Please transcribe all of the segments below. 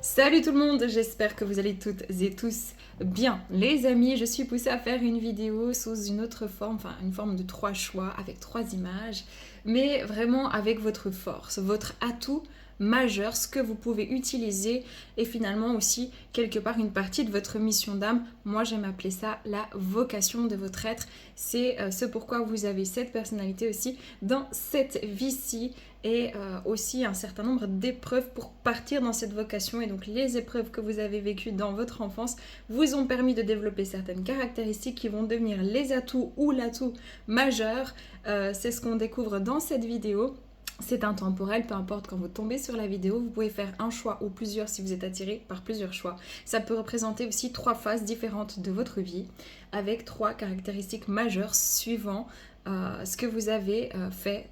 Salut tout le monde, j'espère que vous allez toutes et tous bien. Les amis, je suis poussée à faire une vidéo sous une autre forme, enfin une forme de 3 choix avec 3 images, mais vraiment avec votre force, votre atout majeur, ce que vous pouvez utiliser et finalement aussi quelque part une partie de votre mission d'âme. Moi j'aime appeler ça la vocation de votre être. C'est ce pourquoi vous avez cette personnalité aussi dans cette vie-ci et aussi un certain nombre d'épreuves pour partir dans cette vocation. Et donc les épreuves que vous avez vécues dans votre enfance vous ont permis de développer certaines caractéristiques qui vont devenir les atouts ou l'atout majeur. C'est ce qu'on découvre dans cette vidéo. C'est intemporel, peu importe quand vous tombez sur la vidéo, vous pouvez faire un choix ou plusieurs si vous êtes attiré par plusieurs choix. Ça peut représenter aussi 3 phases différentes de votre vie avec 3 caractéristiques majeures suivant ce que vous avez fait,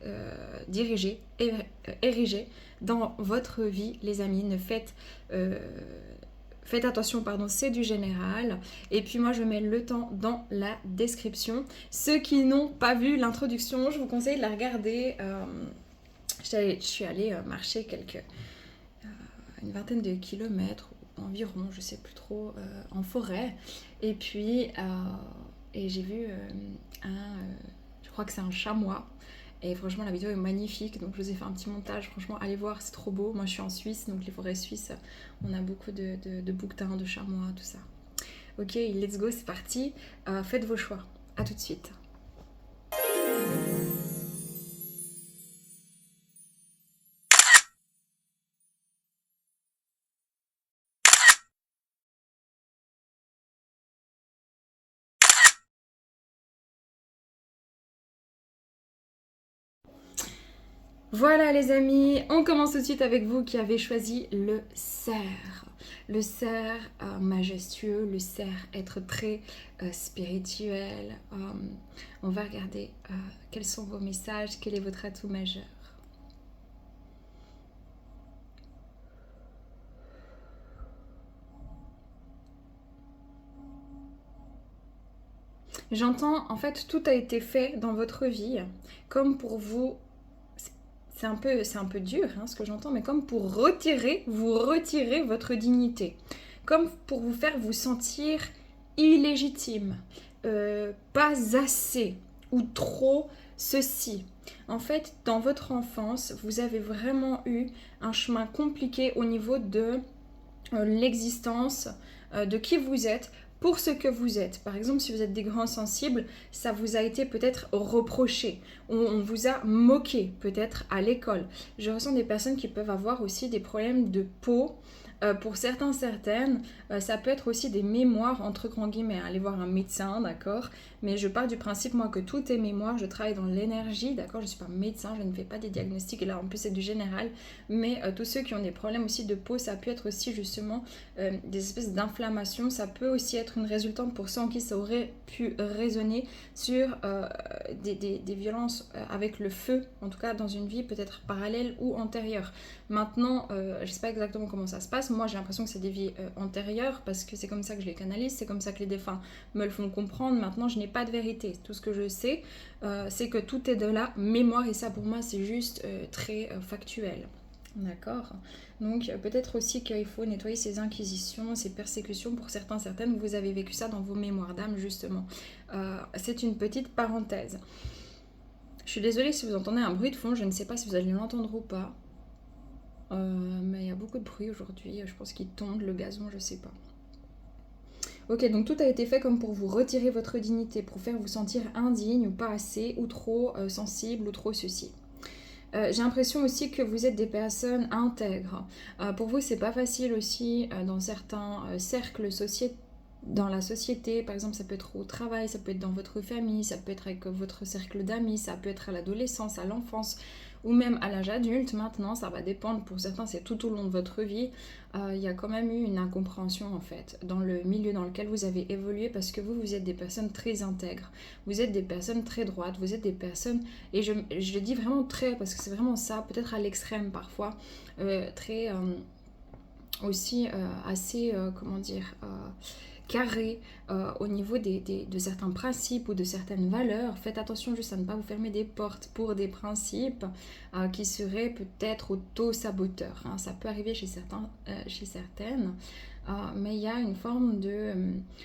diriger, ériger dans votre vie, les amis. Faites attention, pardon, c'est du général. Et puis moi, je mets le temps dans la description. Ceux qui n'ont pas vu l'introduction, je vous conseille de la regarder. Je suis allée marcher une vingtaine de kilomètres environ, je sais plus trop, en forêt. Et puis, et j'ai vu je crois que c'est un chamois. Et franchement, la vidéo est magnifique. Donc, je vous ai fait un petit montage. Franchement, allez voir, c'est trop beau. Moi, je suis en Suisse. Donc, les forêts suisses, on a beaucoup de bouquetins, de chamois, tout ça. Ok, let's go, c'est parti. Faites vos choix. À tout de suite. Voilà les amis, on commence tout de suite avec vous qui avez choisi le cerf. Le cerf majestueux, le cerf être très spirituel. On va regarder quels sont vos messages, quel est votre atout majeur. J'entends, en fait, tout a été fait dans votre vie, comme pour vous, c'est un peu dur hein, ce que j'entends, mais comme pour vous retirer votre dignité, comme pour vous faire vous sentir illégitime, pas assez ou trop ceci. En fait, dans votre enfance, vous avez vraiment eu un chemin compliqué au niveau de l'existence de qui vous êtes pour ce que vous êtes. Par exemple, si vous êtes des grands sensibles, ça vous a été peut-être reproché, on vous a moqué peut-être à l'école. Je ressens des personnes qui peuvent avoir aussi des problèmes de peau. Pour certaines, ça peut être aussi des mémoires, entre grands guillemets. Allez voir un médecin, d'accord. Mais je pars du principe, moi, que tout est mémoire. Je travaille dans l'énergie, d'accord. Je ne suis pas médecin, je ne fais pas des diagnostics. Et là, en plus, c'est du général. Mais tous ceux qui ont des problèmes aussi de peau, ça peut être aussi justement des espèces d'inflammation. Ça peut aussi être une résultante pour ceux en qui ça aurait pu résonner sur des violences avec le feu, en tout cas dans une vie peut-être parallèle ou antérieure. Maintenant, je ne sais pas exactement comment ça se passe. Moi, j'ai l'impression que c'est des vies antérieures parce que c'est comme ça que je les canalise, c'est comme ça que les défunts me le font comprendre. Maintenant, je n'ai pas de vérité. Tout ce que je sais, c'est que tout est de la mémoire et ça, pour moi, c'est juste très factuel. D'accord. Donc peut-être aussi qu'il faut nettoyer ces inquisitions, ces persécutions pour certaines. Vous avez vécu ça dans vos mémoires d'âme justement. C'est une petite parenthèse. Je suis désolée si vous entendez un bruit de fond, je ne sais pas si vous allez l'entendre ou pas. Mais il y a beaucoup de bruit aujourd'hui, je pense qu'il tombe, le gazon, je sais pas. Ok, donc tout a été fait comme pour vous retirer votre dignité, pour faire vous sentir indigne ou pas assez, ou trop sensible, ou trop ceci. J'ai l'impression aussi que vous êtes des personnes intègres. Pour vous, c'est pas facile aussi dans certains cercles sociétaux. Dans la société, par exemple, ça peut être au travail, ça peut être dans votre famille, ça peut être avec votre cercle d'amis, ça peut être à l'adolescence, à l'enfance ou même à l'âge adulte. Maintenant, ça va dépendre. Pour certains, c'est tout au long de votre vie. Il y a quand même eu une incompréhension en fait dans le milieu dans lequel vous avez évolué parce que vous êtes des personnes très intègres, vous êtes des personnes très droites, vous êtes des personnes, et je le dis vraiment très parce que c'est vraiment ça, peut-être à l'extrême parfois, très aussi assez, comment dire, carré au niveau de certains principes ou de certaines valeurs. Faites attention juste à ne pas vous fermer des portes pour des principes qui seraient peut-être auto-saboteurs. Hein. Ça peut arriver chez certains, chez certaines. Mais il y a une forme de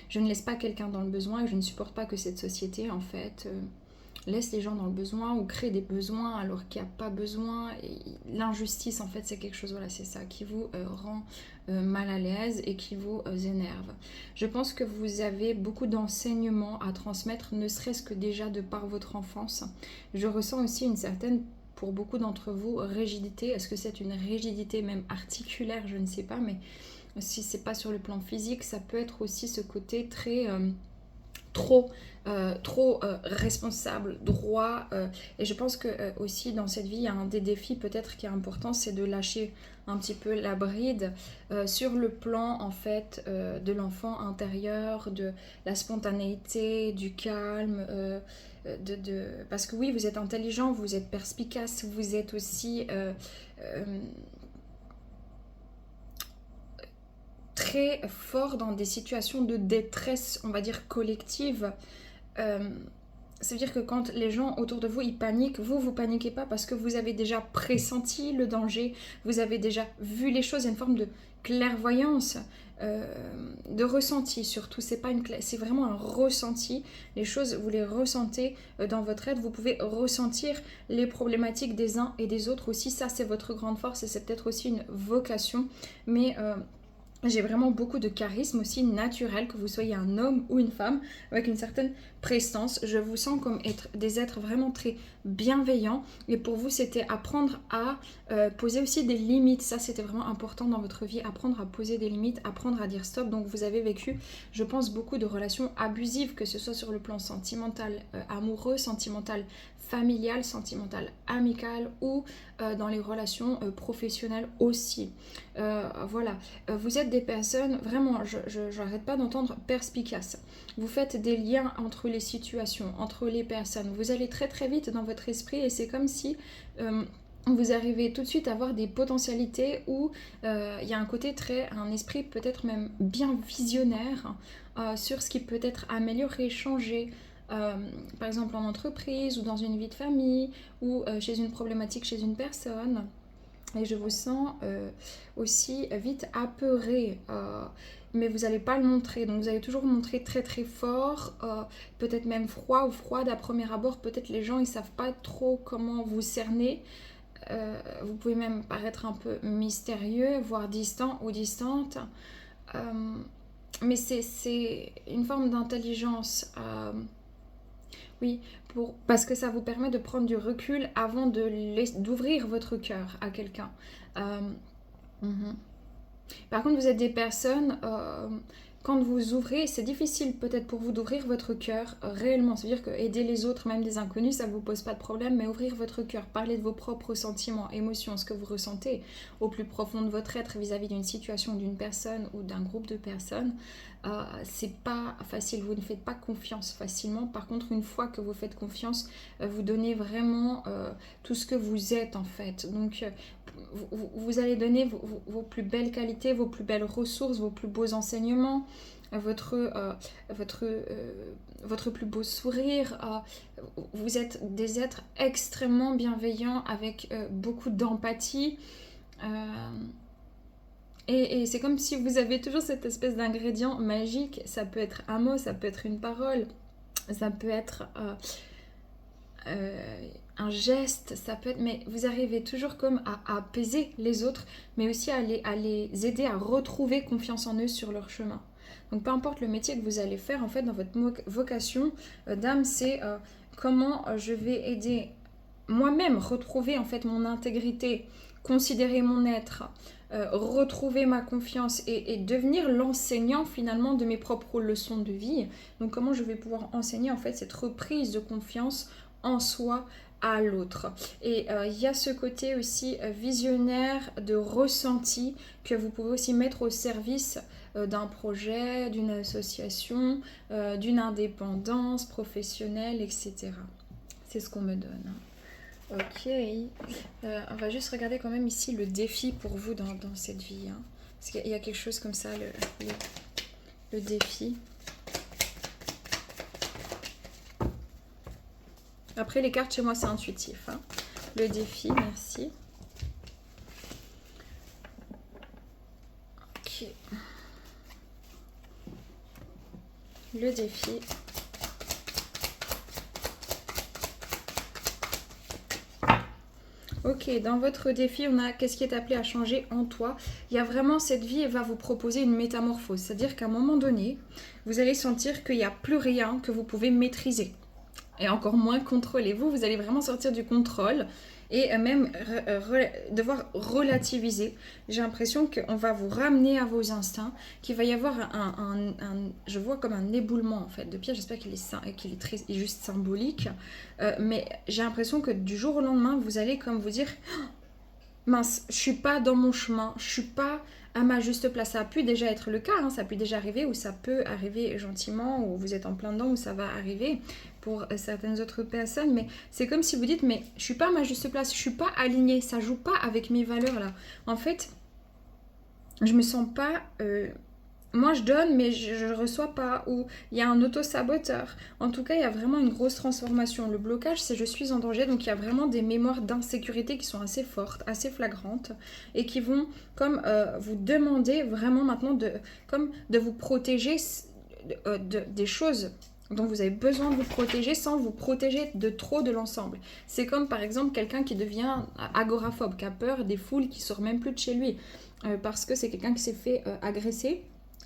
je ne laisse pas quelqu'un dans le besoin et je ne supporte pas que cette société en fait laisse les gens dans le besoin ou crée des besoins alors qu'il n'y a pas besoin. L'injustice en fait c'est quelque chose, voilà, c'est ça qui vous rend mal à l'aise et qui vous énerve. Je pense que vous avez beaucoup d'enseignements à transmettre, ne serait-ce que déjà de par votre enfance. Je ressens aussi une certaine, pour beaucoup d'entre vous, rigidité. Est-ce que c'est une rigidité même articulaire? Je ne sais pas, mais si c'est pas sur le plan physique, ça peut être aussi ce côté très trop responsable, droit. Et je pense que aussi dans cette vie, il y a un des défis peut-être qui est important, c'est de lâcher un petit peu la bride sur le plan en fait de l'enfant intérieur, de la spontanéité, du calme. Parce que oui, vous êtes intelligent, vous êtes perspicace, vous êtes aussi très fort dans des situations de détresse, on va dire collective. Ça veut dire que quand les gens autour de vous, ils paniquent, vous paniquez pas parce que vous avez déjà pressenti le danger, vous avez déjà vu les choses, il y a une forme de clairvoyance, de ressenti surtout, c'est vraiment un ressenti, les choses, vous les ressentez dans votre être, vous pouvez ressentir les problématiques des uns et des autres aussi, ça c'est votre grande force et c'est peut-être aussi une vocation, mais j'ai vraiment beaucoup de charisme aussi naturel, que vous soyez un homme ou une femme, avec une certaine prestance. Je vous sens comme être des êtres vraiment très bienveillants. Et pour vous, c'était apprendre à poser aussi des limites. Ça, c'était vraiment important dans votre vie. Apprendre à poser des limites, apprendre à dire stop. Donc, vous avez vécu, je pense, beaucoup de relations abusives, que ce soit sur le plan sentimental, amoureux, sentimental, familial, sentimental, amical ou dans les relations professionnelles aussi. Voilà, vous êtes des personnes, vraiment, je n'arrête pas d'entendre perspicaces. Vous faites des liens entre les situations, entre les personnes. Vous allez très très vite dans votre esprit et c'est comme si vous arrivez tout de suite à avoir des potentialités où il y a un côté un esprit peut-être même bien visionnaire sur ce qui peut être amélioré, changé. Par exemple en entreprise ou dans une vie de famille ou chez une problématique chez une personne. Et je vous sens aussi vite apeuré, mais vous n'allez pas le montrer. Donc vous allez toujours vous montrer très très fort, peut-être même froid ou froide à premier abord. Peut-être les gens ils savent pas trop comment vous cerner. Vous pouvez même paraître un peu mystérieux, voire distant ou distante. Mais c'est une forme d'intelligence. Oui, parce que ça vous permet de prendre du recul avant d'ouvrir votre cœur à quelqu'un. Euh, mhm. Par contre, vous êtes des personnes, quand vous ouvrez, c'est difficile peut-être pour vous d'ouvrir votre cœur réellement. C'est-à-dire que aider les autres, même des inconnus, ça ne vous pose pas de problème, mais ouvrir votre cœur, parler de vos propres sentiments, émotions, ce que vous ressentez au plus profond de votre être vis-à-vis d'une situation, d'une personne ou d'un groupe de personnes, c'est pas facile. Vous ne faites pas confiance facilement. Par contre, une fois que vous faites confiance, vous donnez vraiment tout ce que vous êtes en fait. Donc, vous allez donner vos plus belles qualités, vos plus belles ressources, vos plus beaux enseignements, votre plus beau sourire. Vous êtes des êtres extrêmement bienveillants avec beaucoup d'empathie. Et c'est comme si vous avez toujours cette espèce d'ingrédient magique. Ça peut être un mot, ça peut être une parole, ça peut être un geste, ça peut être, mais vous arrivez toujours comme à apaiser les autres, mais aussi à les aider à retrouver confiance en eux sur leur chemin. Donc peu importe le métier que vous allez faire, en fait, dans votre vocation d'âme, c'est comment je vais aider moi-même, retrouver en fait mon intégrité, considérer mon être, retrouver ma confiance et devenir l'enseignant finalement de mes propres leçons de vie. Donc comment je vais pouvoir enseigner en fait cette reprise de confiance en soi à l'autre. Et il y a ce côté aussi visionnaire de ressenti que vous pouvez aussi mettre au service d'un projet, d'une association, d'une indépendance professionnelle, etc. C'est ce qu'on me donne. Ok. On va juste regarder quand même ici le défi pour vous dans cette vie. Hein. Parce qu'il y a quelque chose comme ça, Le défi. Après, les cartes chez moi, c'est intuitif. Hein. Le défi, merci. Ok. Le défi. Ok, dans votre défi, on a qu'est-ce qui est appelé à changer en toi. Il y a vraiment cette vie, elle va vous proposer une métamorphose. C'est-à-dire qu'à un moment donné, vous allez sentir qu'il n'y a plus rien que vous pouvez maîtriser. Et encore moins contrôler. Vous allez vraiment sortir du contrôle et même devoir relativiser. J'ai l'impression qu'on va vous ramener à vos instincts, qu'il va y avoir je vois comme un éboulement en fait de pierre. J'espère qu'il est juste symbolique, mais j'ai l'impression que du jour au lendemain, vous allez comme vous dire mince, je suis pas dans mon chemin, je suis pas à ma juste place. Ça a pu déjà être le cas, hein, ça a pu déjà arriver, ou ça peut arriver gentiment, ou vous êtes en plein dedans, ou ça va arriver pour certaines autres personnes, mais c'est comme si vous dites, mais je suis pas à ma juste place, je suis pas alignée, ça joue pas avec mes valeurs là. En fait, je me sens pas... moi je donne mais je reçois pas, ou il y a un auto-saboteur. En tout cas, il y a vraiment une grosse transformation. Le blocage, c'est je suis en danger, donc il y a vraiment des mémoires d'insécurité qui sont assez fortes, assez flagrantes, et qui vont comme vous demander vraiment maintenant de vous protéger des choses dont vous avez besoin de vous protéger sans vous protéger de trop de l'ensemble. C'est comme par exemple quelqu'un qui devient agoraphobe, qui a peur des foules, qui sort même plus de chez lui, parce que c'est quelqu'un qui s'est fait agresser.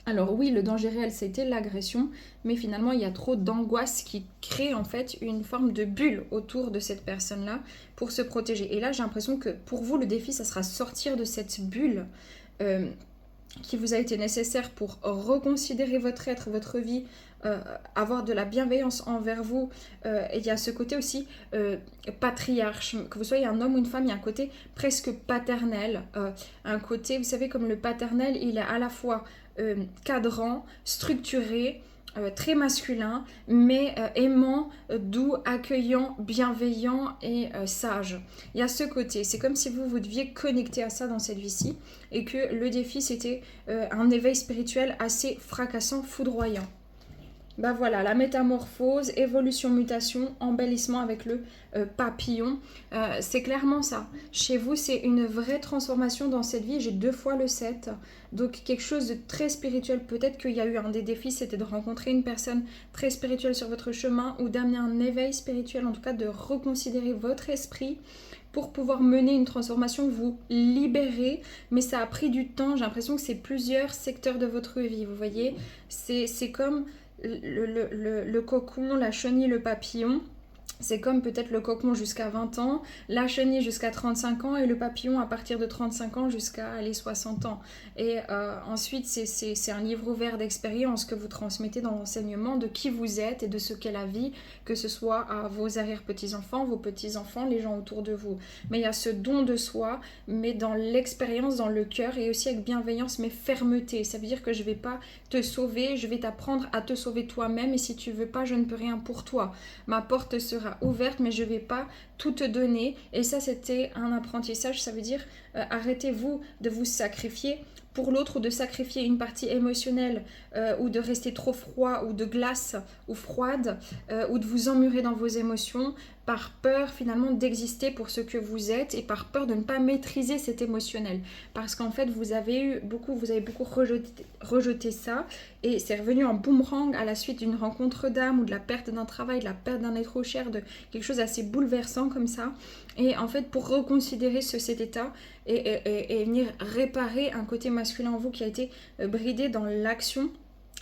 Alors oui, le danger réel, c'était l'agression, mais finalement, il y a trop d'angoisse qui crée en fait une forme de bulle autour de cette personne-là pour se protéger. Et là, j'ai l'impression que pour vous, le défi, ça sera sortir de cette bulle qui vous a été nécessaire pour reconsidérer votre être, votre vie, avoir de la bienveillance envers vous. Et il y a ce côté aussi patriarche, que vous soyez un homme ou une femme, il y a un côté presque paternel, un côté, vous savez, comme le paternel, il est à la fois cadrant, structuré, très masculin, mais aimant, doux, accueillant, bienveillant et sage. Il y a ce côté, c'est comme si vous deviez connecter à ça dans cette vie-ci, et que le défi, c'était un éveil spirituel assez fracassant, foudroyant. Bah voilà, la métamorphose, évolution, mutation, embellissement avec le papillon, c'est clairement ça. Chez vous, c'est une vraie transformation dans cette vie. J'ai 2 fois le 7, donc quelque chose de très spirituel. Peut-être qu'il y a eu un des défis, c'était de rencontrer une personne très spirituelle sur votre chemin, ou d'amener un éveil spirituel, en tout cas de reconsidérer votre esprit pour pouvoir mener une transformation, vous libérer, mais ça a pris du temps. J'ai l'impression que c'est plusieurs secteurs de votre vie, vous voyez. C'est comme le cocon, la chenille, le papillon. C'est comme peut-être le cocon jusqu'à 20 ans, la chenille jusqu'à 35 ans et le papillon à partir de 35 ans jusqu'à les 60 ans. Et ensuite, c'est un livre ouvert d'expérience que vous transmettez dans l'enseignement de qui vous êtes et de ce qu'est la vie, que ce soit à vos arrière-petits-enfants, vos petits-enfants, les gens autour de vous. Mais il y a ce don de soi, mais dans l'expérience, dans le cœur, et aussi avec bienveillance, mais fermeté. Ça veut dire que je ne vais pas te sauver, je vais t'apprendre à te sauver toi-même, et si tu ne veux pas, je ne peux rien pour toi. Ma porte sera ouverte, mais je ne vais pas tout te donner. Et ça, c'était un apprentissage. Ça veut dire arrêtez-vous de vous sacrifier pour l'autre, ou de sacrifier une partie émotionnelle, ou de rester trop froid ou de glace ou froide, ou de vous emmurer dans vos émotions par peur finalement d'exister pour ce que vous êtes, et par peur de ne pas maîtriser cet émotionnel, parce qu'en fait vous avez beaucoup rejeté ça, et c'est revenu en boomerang à la suite d'une rencontre d'âme, ou de la perte d'un travail, de la perte d'un être cher, de quelque chose assez bouleversant comme ça. Et en fait, pour reconsidérer cet état et venir réparer un côté masculin en vous qui a été bridé dans l'action,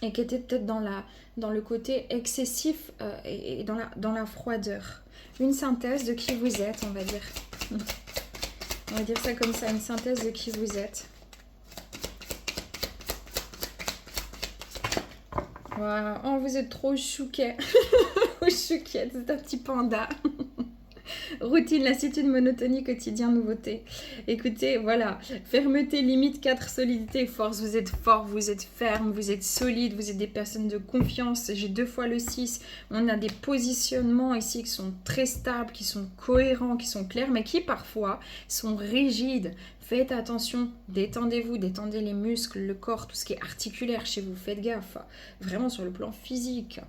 et qui était peut-être dans le côté excessif, et dans la froideur. Une synthèse de qui vous êtes, on va dire. On va dire ça comme ça, une synthèse de qui vous êtes. Wow. Oh, vous êtes trop chouquet. Chouquette, c'est un petit panda. Routine, lassitude, monotonie, quotidien, nouveauté. Écoutez, voilà, fermeté, limite 4, solidité et force. Vous êtes fort, vous êtes ferme, vous êtes solide, vous êtes des personnes de confiance. J'ai 2 fois le 6. On a des positionnements ici qui sont très stables, qui sont cohérents, qui sont clairs, mais qui parfois sont rigides, Faites attention, détendez-vous, détendez les muscles, le corps, tout ce qui est articulaire chez vous, faites gaffe, vraiment sur le plan physique.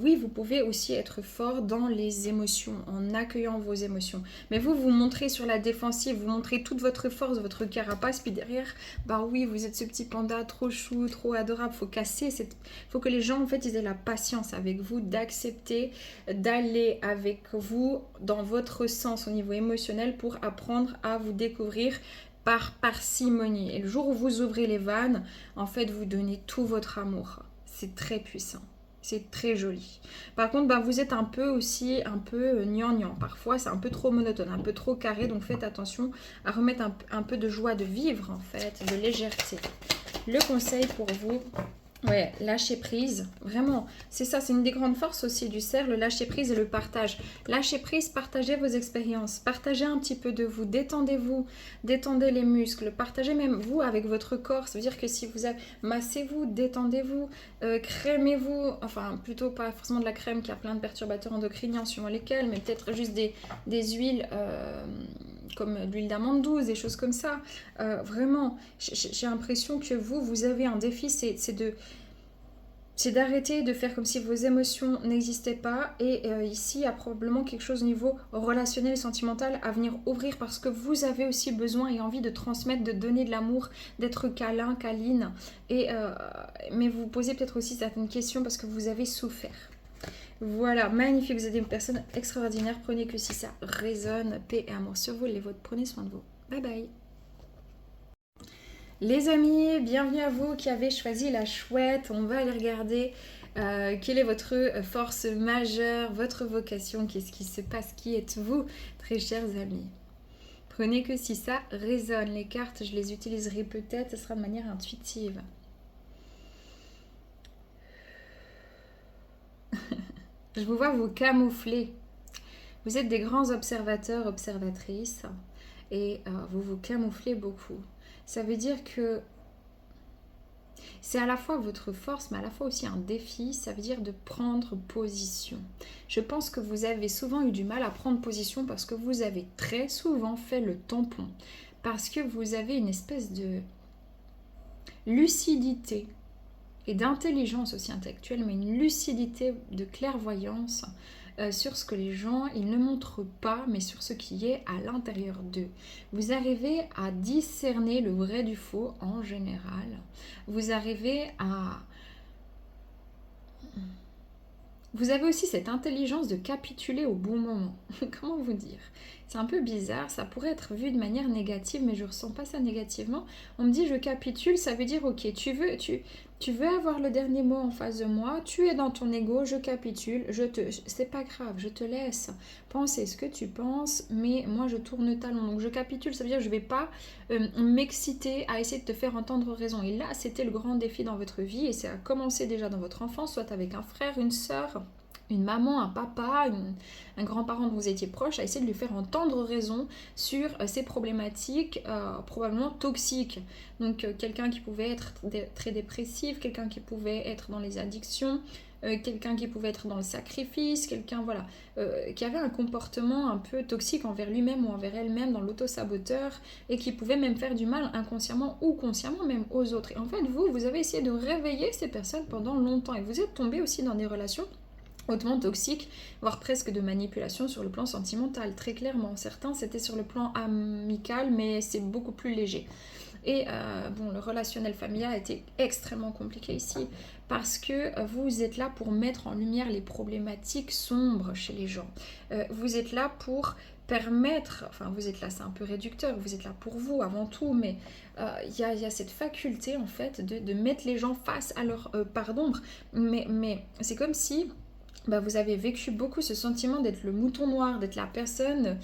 Oui, vous pouvez aussi être fort dans les émotions, en accueillant vos émotions. Mais vous, vous montrez sur la défensive, vous montrez toute votre force, votre carapace, puis derrière, bah oui, vous êtes ce petit panda trop chou, trop adorable, faut que les gens, en fait, ils aient la patience avec vous, d'accepter, d'aller avec vous dans votre sens au niveau émotionnel pour apprendre à vous découvrir par parcimonie. Et le jour où vous ouvrez les vannes, en fait, vous donnez tout votre amour. C'est très puissant. C'est très joli. Par contre, bah, vous êtes un peu aussi, un peu gnangnan. Parfois, c'est un peu trop monotone, un peu trop carré. Donc, faites attention à remettre un peu de joie de vivre, en fait, de légèreté. Le conseil pour vous, ouais, lâcher prise, vraiment, c'est ça, c'est une des grandes forces aussi du cerf, le lâcher prise et le partage. Lâcher prise, partagez vos expériences, partagez un petit peu de vous, détendez les muscles, partagez même vous avec votre corps. Ça veut dire que si vous avez, massez-vous, détendez-vous, crémez-vous, enfin plutôt pas forcément de la crème qui a plein de perturbateurs endocriniens suivant lesquels, mais peut-être juste des huiles comme l'huile d'amande douce, des choses comme ça. Vraiment, j'ai l'impression que vous avez un défi, c'est d'arrêter de faire comme si vos émotions n'existaient pas. Et ici, il y a probablement quelque chose au niveau relationnel et sentimental à venir ouvrir parce que vous avez aussi besoin et envie de transmettre, de donner de l'amour, d'être câlin, câline. Mais vous posez peut-être aussi certaines questions parce que vous avez souffert. Voilà, magnifique, vous êtes une personne extraordinaire. Prenez que si ça résonne, paix et amour sur vous, les vôtres. Prenez soin de vous. Bye bye. Les amis, bienvenue à vous qui avez choisi la chouette. On va aller regarder quelle est votre force majeure, votre vocation, qu'est-ce qui se passe, qui êtes-vous, très chers amis. Prenez que si ça résonne. Les cartes, je les utiliserai peut-être, ce sera de manière intuitive. Je vous vois vous camoufler. Vous êtes des grands observateurs, observatrices, et vous vous camouflez beaucoup. Ça veut dire que c'est à la fois votre force, mais à la fois aussi un défi. Ça veut dire de prendre position. Je pense que vous avez souvent eu du mal à prendre position parce que vous avez très souvent fait le tampon. Parce que vous avez une espèce de lucidité et d'intelligence aussi intellectuelle, mais une lucidité de clairvoyance sur ce que les gens, ils ne montrent pas, mais sur ce qui est à l'intérieur d'eux. Vous arrivez à discerner le vrai du faux en général. Vous arrivez à... Vous avez aussi cette intelligence de capituler au bon moment. Comment vous dire? C'est un peu bizarre, ça pourrait être vu de manière négative, mais je ne ressens pas ça négativement. On me dit je capitule, ça veut dire ok, tu veux avoir le dernier mot en face de moi, tu es dans ton ego, je capitule, c'est pas grave, je te laisse penser ce que tu penses, mais moi je tourne talon. Donc je capitule, ça veut dire que je vais pas m'exciter à essayer de te faire entendre raison. Et là, c'était le grand défi dans votre vie, et ça a commencé déjà dans votre enfance, soit avec un frère, une sœur, une maman, un papa, un grand-parent dont vous étiez proche, à essayer de lui faire entendre raison sur ces problématiques probablement toxiques. Donc quelqu'un qui pouvait être très dépressif, quelqu'un qui pouvait être dans les addictions, quelqu'un qui pouvait être dans le sacrifice, quelqu'un voilà, qui avait un comportement un peu toxique envers lui-même ou envers elle-même, dans l'auto-saboteur, et qui pouvait même faire du mal inconsciemment ou consciemment même aux autres. Et en fait, vous avez essayé de réveiller ces personnes pendant longtemps, et vous êtes tombé aussi dans des relations hautement toxique, voire presque de manipulation sur le plan sentimental, très clairement. Certains, c'était sur le plan amical, mais c'est beaucoup plus léger. Et bon, le relationnel familial a été extrêmement compliqué ici, parce que vous êtes là pour mettre en lumière les problématiques sombres chez les gens. Vous êtes là pour permettre, enfin vous êtes là, c'est un peu réducteur, vous êtes là pour vous avant tout, mais il y a cette faculté en fait de mettre les gens face à leur part d'ombre. Mais c'est comme si bah, vous avez vécu beaucoup ce sentiment d'être le mouton noir, d'être la personne...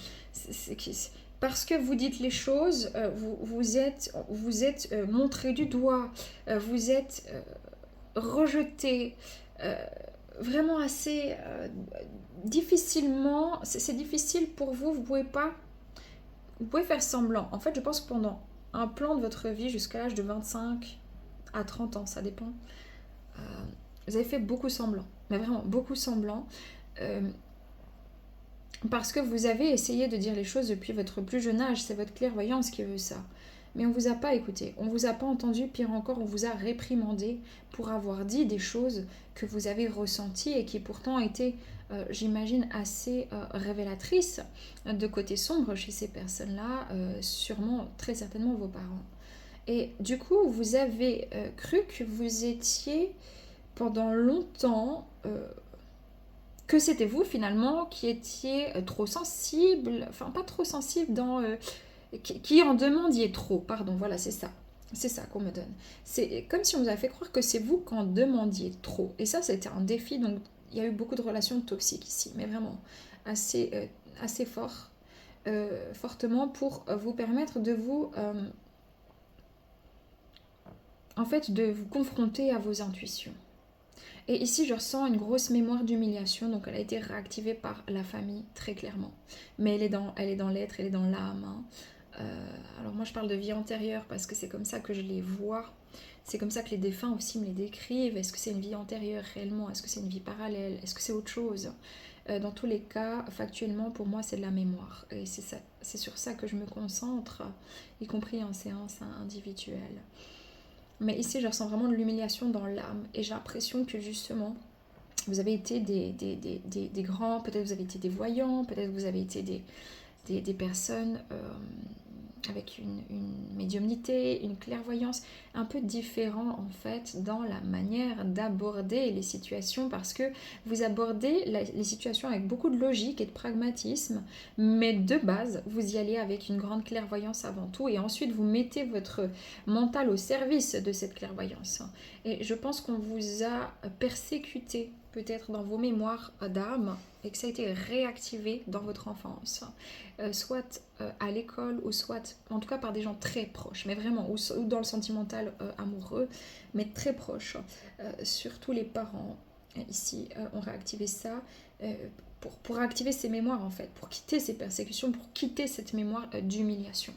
parce que vous dites les choses, vous êtes montré du doigt, vous êtes rejeté, vraiment assez difficilement. C'est difficile pour vous, vous pouvez faire semblant. En fait, je pense que pendant un plan de votre vie jusqu'à l'âge de 25 à 30 ans, ça dépend, vous avez fait beaucoup semblant. Mais vraiment beaucoup semblant. Parce que vous avez essayé de dire les choses depuis votre plus jeune âge, c'est votre clairvoyance qui veut ça. Mais on ne vous a pas écouté, on ne vous a pas entendu, pire encore, on vous a réprimandé pour avoir dit des choses que vous avez ressenties et qui pourtant étaient, j'imagine, assez révélatrices de côté sombre chez ces personnes-là, sûrement, très certainement vos parents. Et du coup, vous avez cru que vous étiez pendant longtemps... que c'était vous finalement qui étiez trop sensible, enfin pas trop sensible dans... qui en demandiez trop, pardon, voilà c'est ça qu'on me donne. C'est comme si on vous avait fait croire que c'est vous qui en demandiez trop. Et ça c'était un défi, donc il y a eu beaucoup de relations toxiques ici, mais vraiment assez fort, fortement pour vous permettre de vous... en fait de vous confronter à vos intuitions. Et ici, je ressens une grosse mémoire d'humiliation, donc elle a été réactivée par la famille, très clairement. Mais elle est dans l'être, elle est dans l'âme. Hein. Alors moi, je parle de vie antérieure parce que c'est comme ça que je les vois. C'est comme ça que les défunts aussi me les décrivent. Est-ce que c'est une vie antérieure réellement? Est-ce que c'est une vie parallèle? Est-ce que c'est autre chose? Dans tous les cas, factuellement, pour moi, c'est de la mémoire. Et c'est sur ça que je me concentre, y compris en séance individuelle. Mais ici, je ressens vraiment de l'humiliation dans l'âme. Et j'ai l'impression que justement, vous avez été des grands, peut-être vous avez été des voyants, peut-être vous avez été des personnes avec une médiumnité, une clairvoyance un peu différent en fait dans la manière d'aborder les situations parce que vous abordez les situations avec beaucoup de logique et de pragmatisme, mais de base vous y allez avec une grande clairvoyance avant tout et ensuite vous mettez votre mental au service de cette clairvoyance. Et je pense qu'on vous a persécuté peut-être dans vos mémoires d'âme et que ça a été réactivé dans votre enfance, soit à l'école ou soit en tout cas par des gens très proches, mais vraiment, ou dans le sentimental amoureux, mais très proches, surtout les parents ici ont réactivé ça pour activer ces mémoires en fait, pour quitter ces persécutions, pour quitter cette mémoire d'humiliation.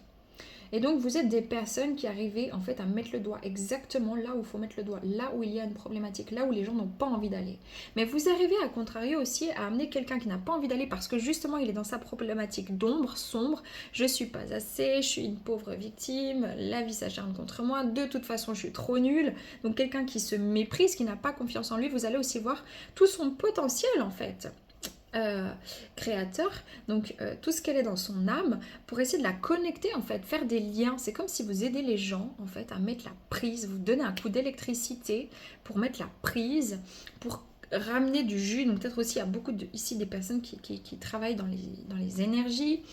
Et donc vous êtes des personnes qui arrivez en fait à mettre le doigt exactement là où il faut mettre le doigt, là où il y a une problématique, là où les gens n'ont pas envie d'aller. Mais vous arrivez à contrario aussi à amener quelqu'un qui n'a pas envie d'aller parce que justement il est dans sa problématique d'ombre, sombre, je suis pas assez, je suis une pauvre victime, la vie s'acharne contre moi, de toute façon je suis trop nulle. Donc quelqu'un qui se méprise, qui n'a pas confiance en lui, vous allez aussi voir tout son potentiel en fait. Créateur, donc tout ce qu'elle est dans son âme, pour essayer de la connecter en fait, faire des liens. C'est comme si vous aidez les gens en fait à mettre la prise, vous donnez un coup d'électricité pour mettre la prise, pour ramener du jus. Donc peut-être aussi il y a beaucoup ici des personnes qui travaillent dans les énergies,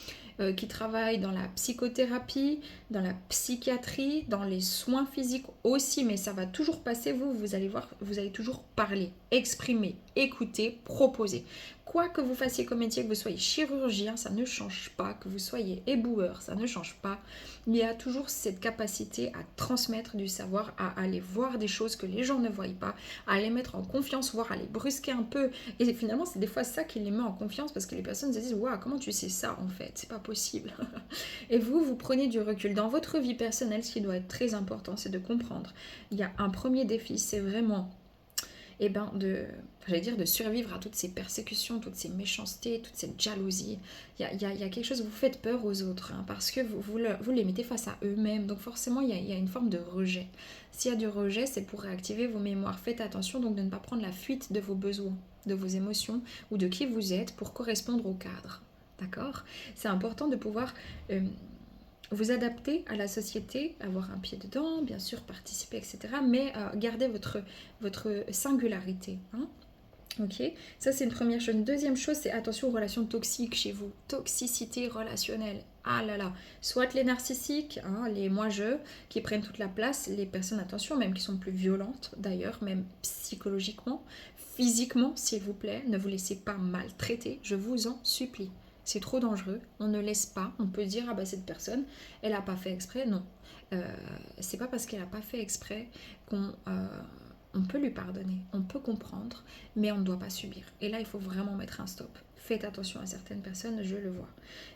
qui travaillent dans la psychothérapie, dans la psychiatrie, dans les soins physiques aussi, mais ça va toujours passer, vous allez voir, vous allez toujours parler, exprimer, écouter, proposer. Quoi que vous fassiez comme métier, que vous soyez chirurgien, ça ne change pas, que vous soyez éboueur, ça ne change pas. Il y a toujours cette capacité à transmettre du savoir, à aller voir des choses que les gens ne voient pas, à les mettre en confiance, voire à les brusquer un peu. Et finalement, c'est des fois ça qui les met en confiance parce que les personnes se disent « Waouh, comment tu sais ça en fait? C'est pas possible. » Et vous prenez du recul. Dans votre vie personnelle, ce qui doit être très important, c'est de comprendre. Il y a un premier défi, c'est vraiment de survivre à toutes ces persécutions, toutes ces méchancetés, toute cette jalousie. Il y a quelque chose, vous faites peur aux autres, hein, parce que vous les mettez face à eux-mêmes. Donc forcément, il y a une forme de rejet. S'il y a du rejet, c'est pour réactiver vos mémoires. Faites attention donc de ne pas prendre la fuite de vos besoins, de vos émotions ou de qui vous êtes pour correspondre au cadre. D'accord? C'est important de pouvoir... vous adapter à la société, avoir un pied dedans, bien sûr participer, etc. Mais garder votre singularité. Hein. Ok, ça c'est une première chose. Une deuxième chose, c'est attention aux relations toxiques chez vous. Toxicité relationnelle. Ah là là. Soit les narcissiques, hein, les moi-je, qui prennent toute la place, les personnes, attention, même qui sont plus violentes d'ailleurs, même psychologiquement, physiquement, s'il vous plaît. Ne vous laissez pas maltraiter, je vous en supplie. C'est trop dangereux, on ne laisse pas, on peut dire ah bah cette personne, elle n'a pas fait exprès, non. C'est pas parce qu'elle n'a pas fait exprès qu'on on peut lui pardonner, on peut comprendre, mais on ne doit pas subir. Et là, il faut vraiment mettre un stop. faites attention à certaines personnes, je le vois.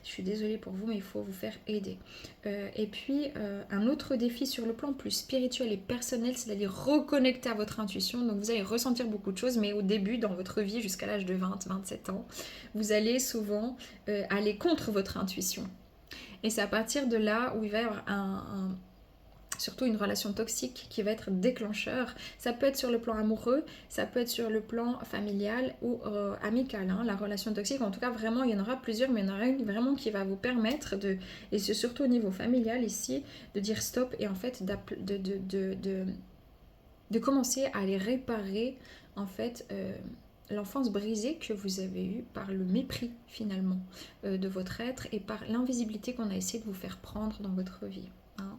Je suis désolée pour vous, mais il faut vous faire aider. Et puis, un autre défi sur le plan plus spirituel et personnel, c'est-à-dire reconnecter à votre intuition. Donc, vous allez ressentir beaucoup de choses, mais au début, dans votre vie, jusqu'à l'âge de 20-27 ans, vous allez souvent aller contre votre intuition. Et c'est à partir de là où il va y avoir surtout une relation toxique qui va être déclencheur. Ça peut être sur le plan amoureux, ça peut être sur le plan familial ou amical. Hein. La relation toxique, en tout cas, vraiment, il y en aura plusieurs, mais il y en aura une vraiment qui va vous permettre et c'est surtout au niveau familial ici, de dire stop et en fait de commencer à aller réparer en fait l'enfance brisée que vous avez eue par le mépris finalement de votre être et par l'invisibilité qu'on a essayé de vous faire prendre dans votre vie. Hein.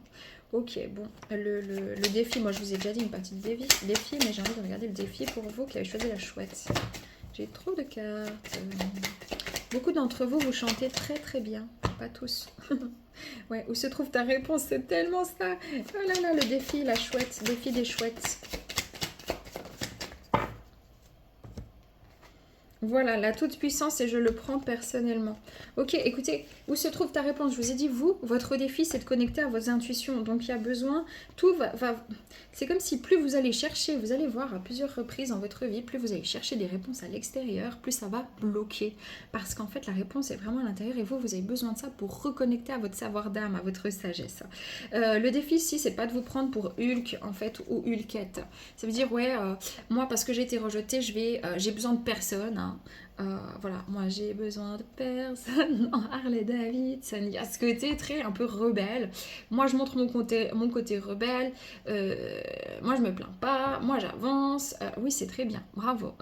Ok, bon, le défi, moi je vous ai déjà dit une partie de défi, mais j'ai envie de regarder le défi pour vous qui avez choisi la chouette. J'ai trop de cartes. Beaucoup d'entre vous, vous chantez très très bien, pas tous. Ouais, où se trouve ta réponse? C'est tellement ça. Oh là là, le défi, la chouette, défi des chouettes. Voilà, la toute-puissance et je le prends personnellement. Ok, écoutez, où se trouve ta réponse? Je vous ai dit, vous, votre défi, c'est de connecter à vos intuitions. Donc, il y a besoin, tout va... C'est comme si plus vous allez chercher, vous allez voir à plusieurs reprises dans votre vie, plus vous allez chercher des réponses à l'extérieur, plus ça va bloquer. Parce qu'en fait, la réponse est vraiment à l'intérieur et vous avez besoin de ça pour reconnecter à votre savoir d'âme, à votre sagesse. Le défi ici, c'est pas de vous prendre pour Hulk, en fait, ou Hulkette. Ça veut dire, ouais, moi, parce que j'ai été rejetée, j'ai besoin de personne, hein. Voilà, moi j'ai besoin de personne en Harley Davidson. Il y a ce côté très un peu rebelle. Moi je montre mon côté rebelle. Moi je me plains pas. Moi j'avance. Oui, c'est très bien. Bravo.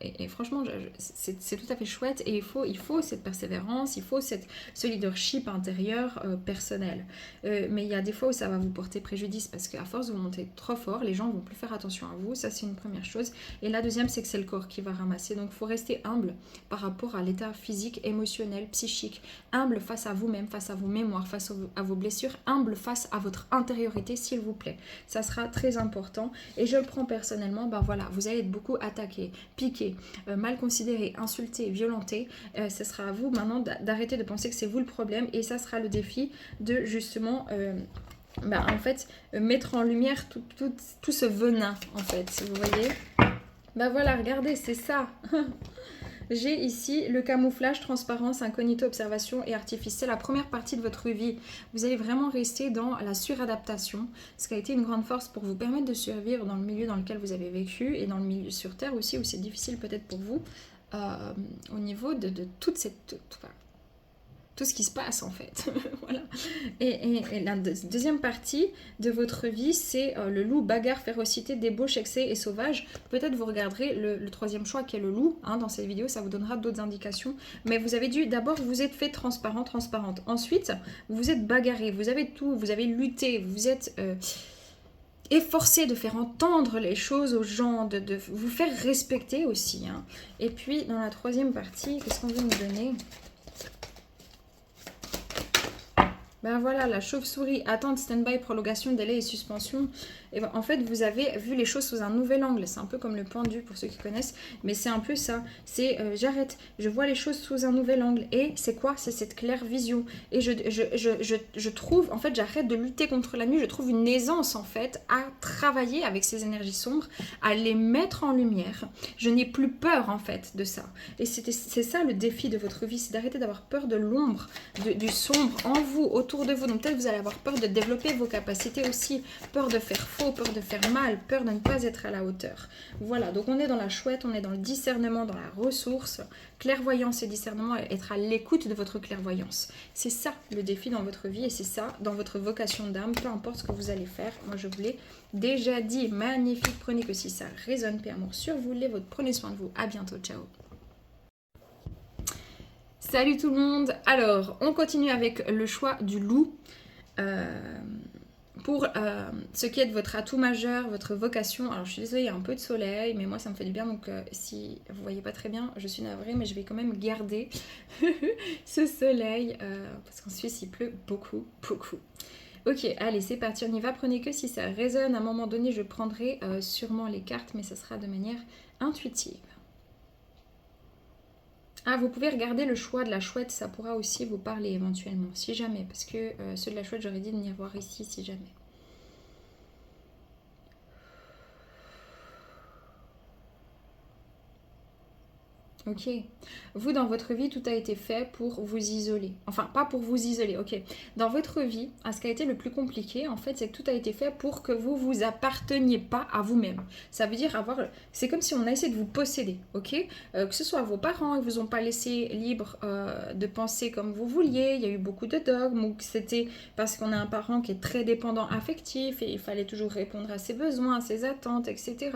Et franchement, c'est tout à fait chouette. Et il faut cette persévérance. Il faut ce leadership intérieur personnel. Mais il y a des fois où ça va vous porter préjudice parce qu'à force de vous monter trop fort, les gens vont plus faire attention à vous. Ça, c'est une première chose. Et la deuxième, c'est que c'est le corps qui va ramasser. Donc il faut rester humble par rapport à l'état physique, émotionnel, psychique. Humble face à vous-même, face à vos mémoires, face à vos blessures. Humble face à votre intériorité, s'il vous plaît. Ça sera très important. Et je le prends personnellement, ben voilà, vous allez être beaucoup attaqué, piqué, mal considéré, insulté, violenté. Ce sera à vous maintenant d'arrêter de penser que c'est vous le problème. Et ça sera le défi de justement... en fait, mettre en lumière tout ce venin, en fait, vous voyez. Ben voilà, regardez, c'est ça. J'ai ici le camouflage, transparence, incognito, observation et artifice. C'est la première partie de votre vie. Vous allez vraiment rester dans la suradaptation, ce qui a été une grande force pour vous permettre de survivre dans le milieu dans lequel vous avez vécu et dans le milieu sur Terre aussi, où c'est difficile peut-être pour vous, au niveau de toute cette... tout ce qui se passe en fait. Voilà. Et la deuxième partie de votre vie, c'est le loup, bagarre, férocité, débauche, excès et sauvage. Peut-être vous regarderez le troisième choix qui est le loup. Hein, dans cette vidéo, ça vous donnera d'autres indications. Mais vous avez dû, d'abord, vous êtes fait transparente. Ensuite, vous êtes bagarré, vous avez tout, vous avez lutté, vous êtes... efforcé de faire entendre les choses aux gens, de vous faire respecter aussi. Hein. Et puis, dans la troisième partie, qu'est-ce qu'on veut nous donner ? Ben voilà, la chauve-souris, attente, stand-by, prolongation, délai et suspension. Et ben, en fait, vous avez vu les choses sous un nouvel angle. C'est un peu comme le pendu pour ceux qui connaissent, mais c'est un peu ça. C'est j'arrête, je vois les choses sous un nouvel angle. Et c'est quoi? C'est cette claire vision. Et je trouve, en fait, j'arrête de lutter contre la nuit. Je trouve une aisance, en fait, à travailler avec ces énergies sombres, à les mettre en lumière. Je n'ai plus peur, en fait, de ça. Et c'est ça le défi de votre vie, c'est d'arrêter d'avoir peur de l'ombre, du sombre en vous, autour de vous. Donc peut-être vous allez avoir peur de développer vos capacités aussi, peur de faire faux, peur de faire mal, peur de ne pas être à la hauteur. Voilà, donc on est dans la chouette, on est dans le discernement, dans la ressource, clairvoyance et discernement, être à l'écoute de votre clairvoyance. C'est ça le défi dans votre vie et c'est ça dans votre vocation d'âme, peu importe ce que vous allez faire. Moi je vous l'ai déjà dit, magnifique, prenez que si ça résonne, paix, amour sur vous, les vôtres, prenez soin de vous, à bientôt, ciao. Salut tout le monde. Alors, on continue avec le choix du loup. Pour ce qui est de votre atout majeur, votre vocation. Alors, je suis désolée, il y a un peu de soleil, mais moi, ça me fait du bien. Donc, si vous ne voyez pas très bien, je suis navrée, mais je vais quand même garder ce soleil. Parce qu'en Suisse, il pleut beaucoup, beaucoup. Ok, allez, c'est parti, on y va. Prenez que si ça résonne. À un moment donné, je prendrai sûrement les cartes, mais ça sera de manière intuitive. Ah, vous pouvez regarder le choix de la chouette, ça pourra aussi vous parler éventuellement, si jamais, parce que ceux de la chouette, j'aurais dit de n'y avoir ici, si jamais. Ok. Vous, dans votre vie, tout a été fait pour vous isoler. Enfin, pas pour vous isoler, ok. Dans votre vie, ce qui a été le plus compliqué, en fait, c'est que tout a été fait pour que vous vous apparteniez pas à vous-même. Ça veut dire avoir... C'est comme si on a essayé de vous posséder, ok. Que ce soit vos parents, ils vous ont pas laissé libre de penser comme vous vouliez. Il y a eu beaucoup de dogmes, ou que c'était parce qu'on a un parent qui est très dépendant affectif et il fallait toujours répondre à ses besoins, à ses attentes, etc.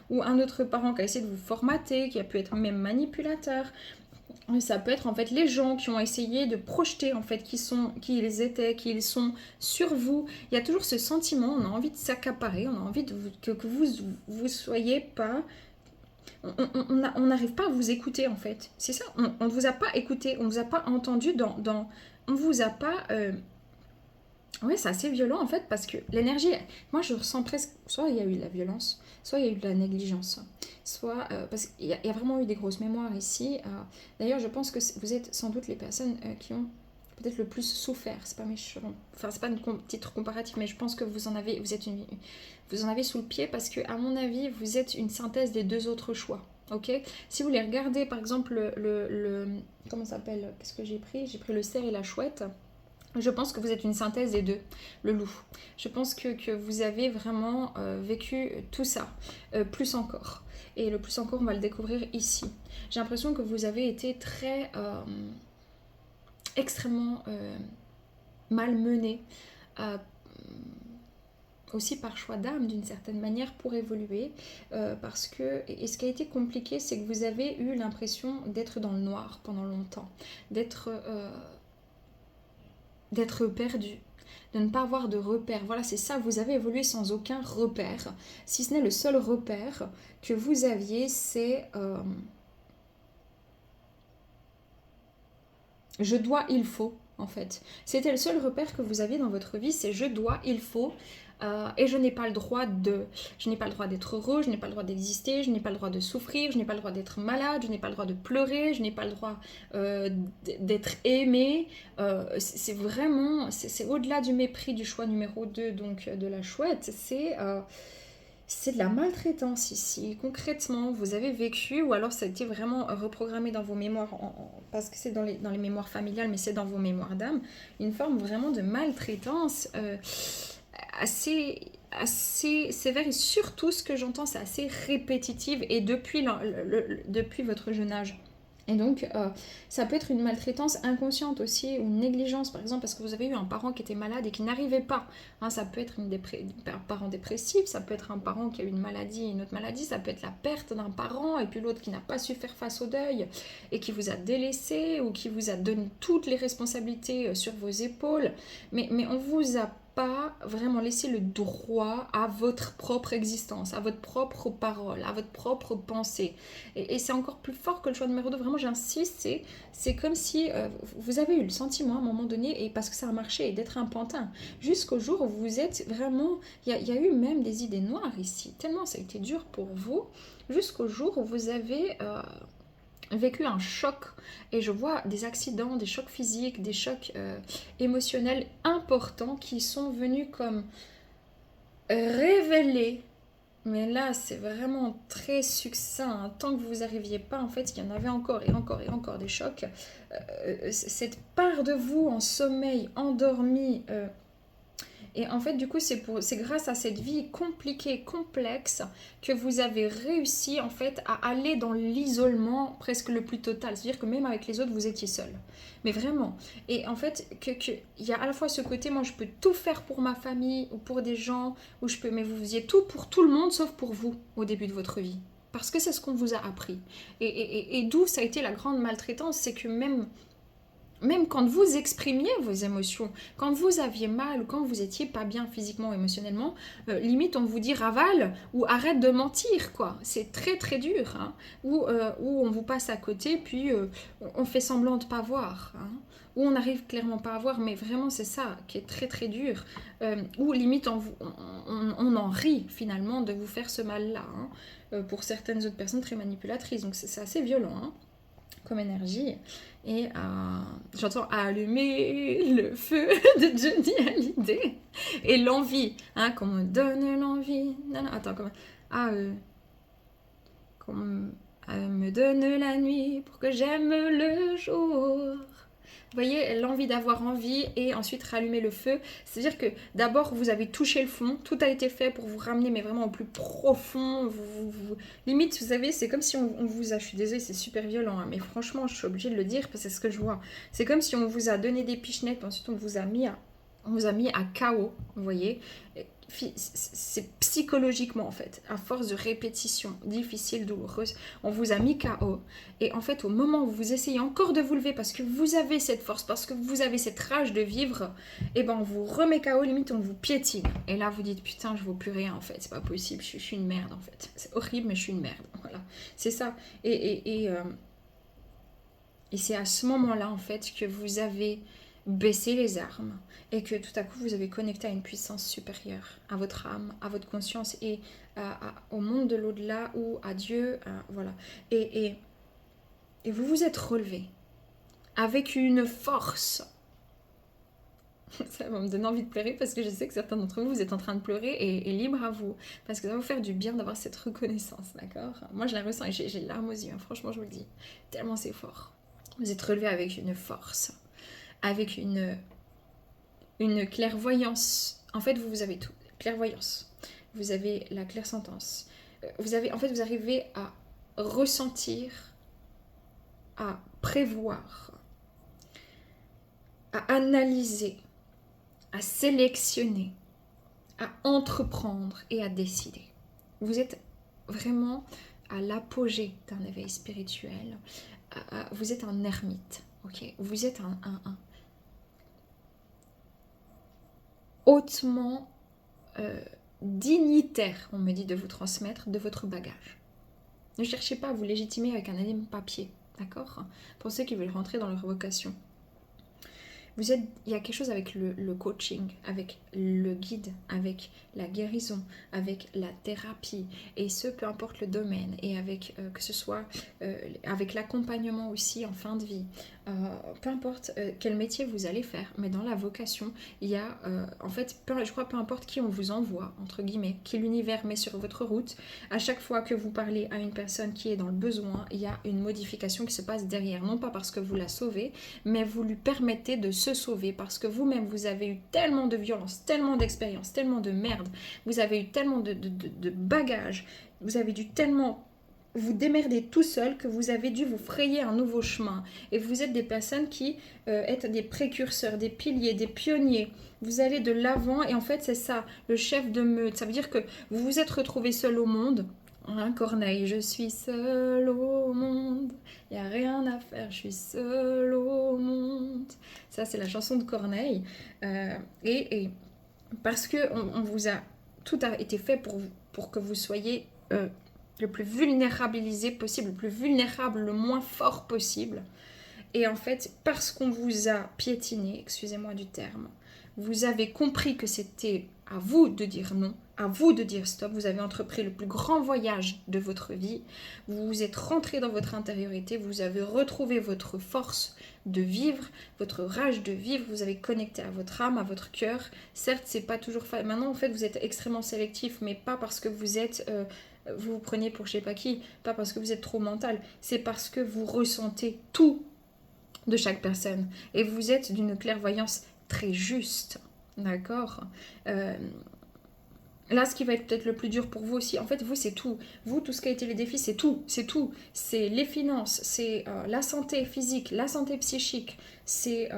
Ou un autre parent qui a essayé de vous formater, qui a pu être même manipulateur. Ça peut être en fait les gens qui ont essayé de projeter en fait qui ils étaient, qui ils sont sur vous. Il y a toujours ce sentiment, on a envie de s'accaparer, on a envie que vous soyez pas... On n'arrive pas à vous écouter en fait. C'est ça, on ne vous a pas écouté, on ne vous a pas entendu on ne vous a pas... Oui, c'est assez violent en fait parce que l'énergie, moi je ressens presque, soit il y a eu de la violence, soit il y a eu de la négligence, soit parce qu'il y a vraiment eu des grosses mémoires ici. D'ailleurs, je pense que vous êtes sans doute les personnes qui ont peut-être le plus souffert. C'est pas méchant, enfin c'est pas une titre comparatif, mais je pense que vous en avez, vous en avez sous le pied parce que à mon avis, vous êtes une synthèse des deux autres choix. Ok, si vous les regardez par exemple comment ça s'appelle, qu'est-ce que j'ai pris? J'ai pris le cerf et la chouette. Je pense que vous êtes une synthèse des deux, le loup. Je pense que vous avez vraiment vécu tout ça, plus encore. Et le plus encore, on va le découvrir ici. J'ai l'impression que vous avez été très, extrêmement malmené, euh, aussi par choix d'âme d'une certaine manière pour évoluer. Parce que, et ce qui a été compliqué, c'est que vous avez eu l'impression d'être dans le noir pendant longtemps, d'être perdu, de ne pas avoir de repère. Voilà, c'est ça, vous avez évolué sans aucun repère. Si ce n'est le seul repère que vous aviez, c'est je dois, il faut, en fait. C'était le seul repère que vous aviez dans votre vie, c'est je dois, il faut. Et je n'ai pas le droit de... Je n'ai pas le droit d'être heureux, je n'ai pas le droit d'exister, je n'ai pas le droit de souffrir, je n'ai pas le droit d'être malade, je n'ai pas le droit de pleurer, je n'ai pas le droit d'être aimé. C'est vraiment... C'est au-delà du mépris du choix numéro 2, donc de la chouette. C'est de la maltraitance ici. Concrètement, vous avez vécu, ou alors ça a été vraiment reprogrammé dans vos mémoires, parce que c'est dans les mémoires familiales, mais c'est dans vos mémoires d'âme, une forme vraiment de maltraitance assez sévère. Et surtout, ce que j'entends, c'est assez répétitive, et depuis votre jeune âge. Et donc, ça peut être une maltraitance inconsciente aussi, ou une négligence, par exemple, parce que vous avez eu un parent qui était malade et qui n'arrivait pas. Hein, ça peut être un parent dépressif, ça peut être un parent qui a eu une maladie, une autre maladie, ça peut être la perte d'un parent, et puis l'autre qui n'a pas su faire face au deuil, et qui vous a délaissé, ou qui vous a donné toutes les responsabilités sur vos épaules. Mais on vous a pas vraiment laissé le droit à votre propre existence, à votre propre parole, à votre propre pensée. Et c'est encore plus fort que le choix numéro 2, vraiment j'insiste, c'est comme si vous avez eu le sentiment à un moment donné, et parce que ça a marché, d'être un pantin, jusqu'au jour où vous êtes vraiment... Il y a eu même des idées noires ici, tellement ça a été dur pour vous, jusqu'au jour où vous avez... vécu un choc, et je vois des accidents, des chocs physiques, des chocs émotionnels importants qui sont venus comme révéler, mais là c'est vraiment très succinct, hein. Tant que vous n'arriviez pas, en fait il y en avait encore et encore et encore des chocs, cette part de vous en sommeil, endormie, et en fait, du coup, c'est grâce à cette vie compliquée, complexe, que vous avez réussi en fait à aller dans l'isolement presque le plus total. C'est-à-dire que même avec les autres, vous étiez seul. Mais vraiment. Et en fait, il y a à la fois ce côté, moi, je peux tout faire pour ma famille ou pour des gens, mais vous faisiez tout pour tout le monde sauf pour vous au début de votre vie. Parce que c'est ce qu'on vous a appris. Et d'où ça a été la grande maltraitance, c'est que même quand vous exprimiez vos émotions, quand vous aviez mal ou quand vous étiez pas bien physiquement ou émotionnellement, limite on vous dit ravale ou arrête de mentir, quoi. C'est très très dur, hein. Ou on vous passe à côté puis on fait semblant de pas voir, hein. Ou on n'arrive clairement pas à voir, mais vraiment c'est ça qui est très très dur. Ou limite on en rit finalement de vous faire ce mal-là, hein. Pour certaines autres personnes très manipulatrices, donc c'est assez violent, hein. comme énergie. Et j'entends allumer le feu de Johnny Hallyday. Et l'envie, hein, qu'on me donne l'envie. Non, non, attends, comment qu'on me donne la nuit pour que j'aime le jour. Vous voyez, l'envie d'avoir envie et ensuite rallumer le feu. C'est-à-dire que d'abord, vous avez touché le fond. Tout a été fait pour vous ramener, mais vraiment au plus profond. Limite, vous savez, c'est comme si on vous a... Je suis désolée, c'est super violent, hein, mais franchement, je suis obligée de le dire parce que c'est ce que je vois. C'est comme si on vous a donné des pichenettes, puis ensuite on vous a mis à KO, vous voyez. C'est psychologiquement en fait, à force de répétition difficile, douloureuse, on vous a mis KO. Et en fait, au moment où vous essayez encore de vous lever parce que vous avez cette force, parce que vous avez cette rage de vivre, et ben on vous remet KO, limite on vous piétine. Et là vous dites putain, je vaux plus rien en fait, c'est pas possible, je suis une merde en fait. C'est horrible, mais je suis une merde. Voilà, c'est ça. Et c'est à ce moment-là en fait que vous avez baissé les armes et que tout à coup vous avez connecté à une puissance supérieure, à votre âme, à votre conscience et au monde de l'au-delà ou à Dieu, voilà. Et vous vous êtes relevé avec une force. Ça va me donner envie de pleurer parce que je sais que certains d'entre vous, vous êtes en train de pleurer et libre à vous. Parce que ça va vous faire du bien d'avoir cette reconnaissance, d'accord? Moi je la ressens et j'ai les larmes aux yeux, hein, franchement je vous le dis. Tellement c'est fort. Vous êtes relevé avec une force, avec une clairvoyance. En fait, vous avez tout. Clairvoyance. Vous avez la clairsentence. Vous arrivez à ressentir, à prévoir, à analyser, à sélectionner, à entreprendre et à décider. Vous êtes vraiment à l'apogée d'un éveil spirituel. Vous êtes un ermite, ok? Vous êtes un hautement dignitaire, on me dit, de vous transmettre de votre bagage. Ne cherchez pas à vous légitimer avec un énième papier, d'accord? Pour ceux qui veulent rentrer dans leur vocation. Il y a quelque chose avec le coaching, avec le guide, avec la guérison, avec la thérapie, et ce, peu importe le domaine, et avec que ce soit avec l'accompagnement aussi en fin de vie, peu importe quel métier vous allez faire, mais dans la vocation, il y a, en fait, je crois, peu importe qui on vous envoie, entre guillemets, qui l'univers met sur votre route, à chaque fois que vous parlez à une personne qui est dans le besoin, il y a une modification qui se passe derrière, non pas parce que vous la sauvez, mais vous lui permettez de se sauver, parce que vous-même, vous avez eu tellement de violence, tellement d'expérience, tellement de merde, vous avez eu tellement de bagages, vous avez dû tellement vous démerder tout seul que vous avez dû vous frayer un nouveau chemin. Et vous êtes des personnes qui êtes des précurseurs, des piliers, des pionniers. Vous allez de l'avant et en fait c'est ça, le chef de meute. Ça veut dire que vous vous êtes retrouvé seul au monde. Hein, Corneille, je suis seul au monde, il n'y a rien à faire, je suis seul au monde. Ça c'est la chanson de Corneille. Et parce que on vous a, tout a été fait pour que vous soyez le plus vulnérabilisé possible, le plus vulnérable, le moins fort possible. Et en fait, parce qu'on vous a piétiné, excusez-moi du terme, vous avez compris que c'était à vous de dire non, à vous de dire stop, vous avez entrepris le plus grand voyage de votre vie, vous êtes rentré dans votre intériorité, vous avez retrouvé votre force de vivre, votre rage de vivre, vous avez connecté à votre âme, à votre cœur. Certes, c'est pas toujours facile. Maintenant, en fait, vous êtes extrêmement sélectif, mais pas parce que vous êtes... vous prenez pour je sais pas qui, pas parce que vous êtes trop mental, c'est parce que vous ressentez tout de chaque personne et vous êtes d'une clairvoyance très juste, d'accord. Là, ce qui va être peut-être le plus dur pour vous aussi, en fait, vous, c'est tout. Vous, tout ce qui a été les défis, c'est tout. C'est tout. C'est les finances, c'est la santé physique, la santé psychique, c'est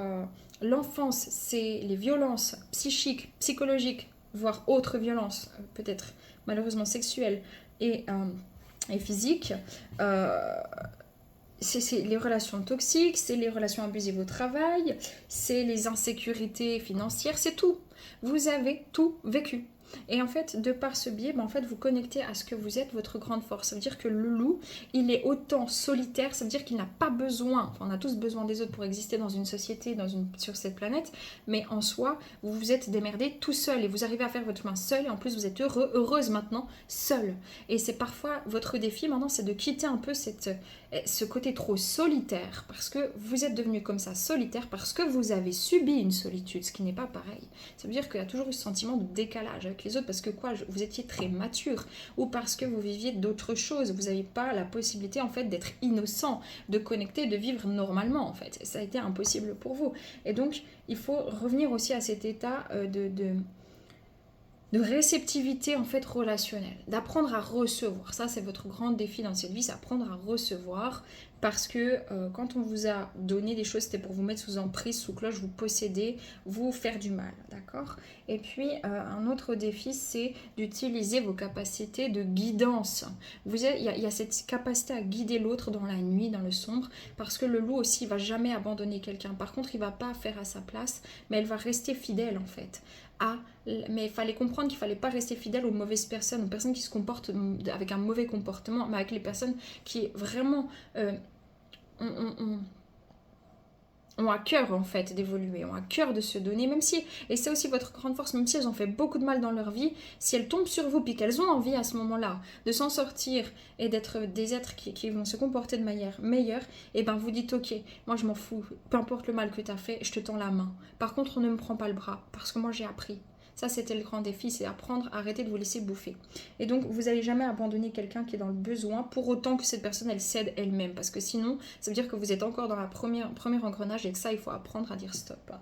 l'enfance, c'est les violences psychiques, psychologiques, voire autres violences, peut-être malheureusement sexuelles et physiques. C'est les relations toxiques, c'est les relations abusives au travail, c'est les insécurités financières, c'est tout. Vous avez tout vécu. Et en fait, de par ce biais, en fait, vous connectez à ce que vous êtes, votre grande force. Ça veut dire que le loup, il est autant solitaire, ça veut dire qu'il n'a pas besoin, enfin, on a tous besoin des autres pour exister dans une société, sur cette planète, mais en soi, vous vous êtes démerdé tout seul et vous arrivez à faire votre chemin seul et en plus vous êtes heureuse maintenant, seule. Et c'est parfois votre défi maintenant, c'est de quitter un peu ce côté trop solitaire, parce que vous êtes devenu comme ça solitaire, parce que vous avez subi une solitude, ce qui n'est pas pareil. Ça veut dire qu'il y a toujours eu ce sentiment de décalage avec les autres, parce que vous étiez très mature, ou parce que vous viviez d'autres choses, vous n'aviez pas la possibilité en fait d'être innocent, de connecter, de vivre normalement en fait. Ça a été impossible pour vous. Et donc, il faut revenir aussi à cet état de réceptivité en fait relationnelle, d'apprendre à recevoir. Ça, c'est votre grand défi dans cette vie, c'est apprendre à recevoir, parce que quand on vous a donné des choses, c'était pour vous mettre sous emprise, sous cloche, vous posséder, vous faire du mal, d'accord? Et puis, un autre défi, c'est d'utiliser vos capacités de guidance. Il y a cette capacité à guider l'autre dans la nuit, dans le sombre, parce que le loup aussi, il va jamais abandonner quelqu'un. Par contre, il va pas faire à sa place, mais elle va rester fidèle en fait. Mais il fallait comprendre qu'il ne fallait pas rester fidèle aux mauvaises personnes, aux personnes qui se comportent avec un mauvais comportement, mais avec les personnes qui vraiment ont à cœur en fait d'évoluer, ont à cœur de se donner, même si, et c'est aussi votre grande force, même si elles ont fait beaucoup de mal dans leur vie, si elles tombent sur vous puis qu'elles ont envie à ce moment-là de s'en sortir et d'être des êtres qui vont se comporter de manière meilleure, et ben vous dites ok, moi je m'en fous, peu importe le mal que tu as fait, je te tends la main. Par contre, on ne me prend pas le bras, parce que moi j'ai appris. Ça, c'était le grand défi, c'est apprendre à arrêter de vous laisser bouffer. Et donc, vous n'allez jamais abandonner quelqu'un qui est dans le besoin pour autant que cette personne, elle cède elle-même. Parce que sinon, ça veut dire que vous êtes encore dans la premier engrenage et que ça, il faut apprendre à dire stop.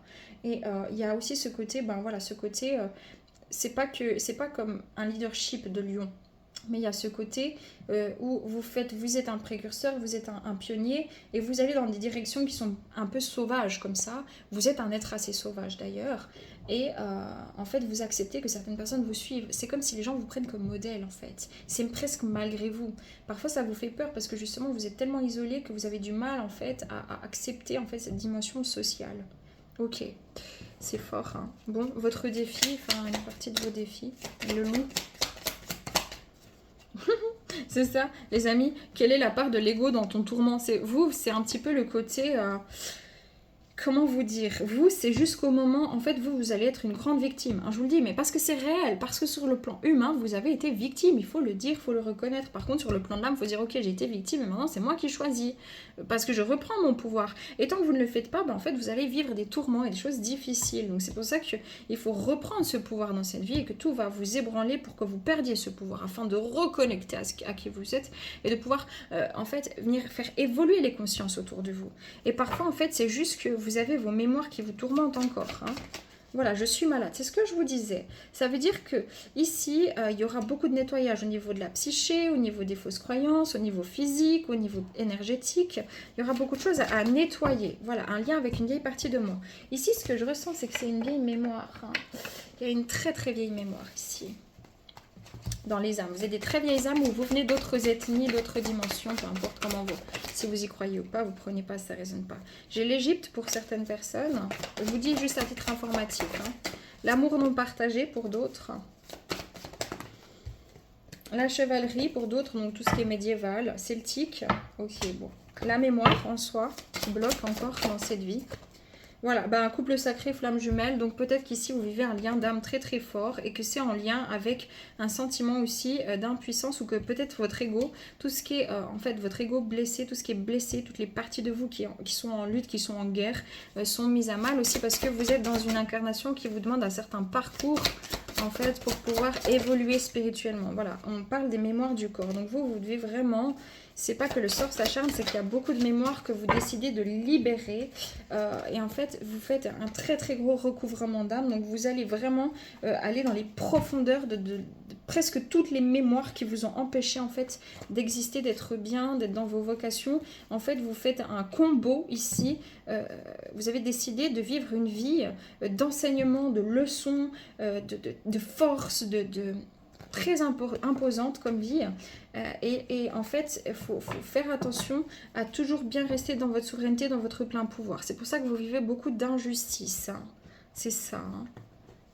Et il y a aussi ce côté, c'est pas comme un leadership de lion. Mais il y a ce côté où vous êtes un précurseur, vous êtes un pionnier et vous allez dans des directions qui sont un peu sauvages comme ça. Vous êtes un être assez sauvage d'ailleurs. Et en fait, vous acceptez que certaines personnes vous suivent. C'est comme si les gens vous prennent comme modèle en fait. C'est presque malgré vous. Parfois, ça vous fait peur parce que justement, vous êtes tellement isolé que vous avez du mal en fait à accepter en fait cette dimension sociale. Ok, c'est fort. Hein. Bon, votre défi, enfin une partie de vos défis, le loup. C'est ça, les amis, quelle est la part de l'ego dans ton tourment? C'est un petit peu le côté... comment vous dire? Vous, c'est jusqu'au moment, en fait, vous allez être une grande victime. Hein, je vous le dis, mais parce que c'est réel, parce que sur le plan humain, vous avez été victime, il faut le dire, il faut le reconnaître. Par contre, sur le plan de l'âme, il faut dire, ok, j'ai été victime, et maintenant, c'est moi qui choisis, parce que je reprends mon pouvoir. Et tant que vous ne le faites pas, en fait, vous allez vivre des tourments et des choses difficiles. Donc, c'est pour ça qu'il faut reprendre ce pouvoir dans cette vie, et que tout va vous ébranler pour que vous perdiez ce pouvoir, afin de reconnecter à qui vous êtes, et de pouvoir, en fait, venir faire évoluer les consciences autour de vous. Et parfois, en fait, c'est juste que vous avez vos mémoires qui vous tourmentent encore. Hein. Voilà, je suis malade. C'est ce que je vous disais. Ça veut dire que ici, il y aura beaucoup de nettoyage au niveau de la psyché, au niveau des fausses croyances, au niveau physique, au niveau énergétique. Il y aura beaucoup de choses à nettoyer. Voilà, un lien avec une vieille partie de moi. Ici, ce que je ressens, c'est que c'est une vieille mémoire. Hein. Il y a une très très vieille mémoire ici. Dans les âmes. Vous êtes des très vieilles âmes ou vous venez d'autres ethnies, d'autres dimensions, peu importe comment vous... Si vous y croyez ou pas, vous prenez pas, ça ne résonne pas. J'ai l'Égypte pour certaines personnes. Je vous dis juste à titre informatif. Hein. L'amour non partagé pour d'autres. La chevalerie pour d'autres, donc tout ce qui est médiéval, celtique. Ok, bon. La mémoire en soi qui bloque encore dans cette vie. Voilà, un couple sacré, flamme jumelle, donc peut-être qu'ici vous vivez un lien d'âme très très fort et que c'est en lien avec un sentiment aussi d'impuissance ou que peut-être votre ego, tout ce qui est en fait votre ego blessé, tout ce qui est blessé, toutes les parties de vous qui sont en lutte, qui sont en guerre, sont mises à mal aussi parce que vous êtes dans une incarnation qui vous demande un certain parcours en fait pour pouvoir évoluer spirituellement. Voilà, on parle des mémoires du corps, donc vous devez vraiment... C'est pas que le sort s'acharne, c'est qu'il y a beaucoup de mémoires que vous décidez de libérer. Et en fait, vous faites un très très gros recouvrement d'âme. Donc vous allez vraiment aller dans les profondeurs de presque toutes les mémoires qui vous ont empêché en fait d'exister, d'être bien, d'être dans vos vocations. En fait, vous faites un combo ici. Vous avez décidé de vivre une vie d'enseignement, de leçons, de force, très imposante comme vie et en fait il faut faire attention à toujours bien rester dans votre souveraineté, dans votre plein pouvoir. C'est pour ça que vous vivez beaucoup d'injustice, hein. C'est ça, hein.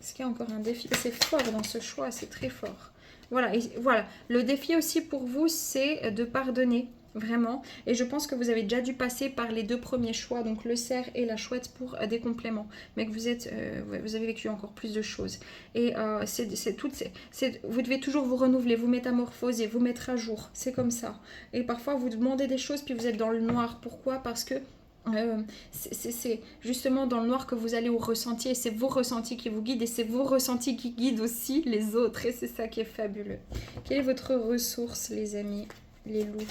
Est-ce qu'il y a encore un défi? C'est fort dans ce choix, c'est très fort. Voilà, et voilà. Le défi aussi pour vous, c'est de pardonner, vraiment. Et je pense que vous avez déjà dû passer par les deux premiers choix, donc le cerf et la chouette pour des compléments. Mais que vous êtes, ouais, vous avez vécu encore plus de choses. Et vous devez toujours vous renouveler, vous métamorphoser, vous mettre à jour. C'est comme ça. Et parfois, vous demandez des choses, puis vous êtes dans le noir. Pourquoi? Parce que c'est justement dans le noir que vous allez au ressenti et c'est vos ressentis qui vous guident et c'est vos ressentis qui guident aussi les autres et c'est ça qui est fabuleux. Quelle est votre ressource les amis, les loups?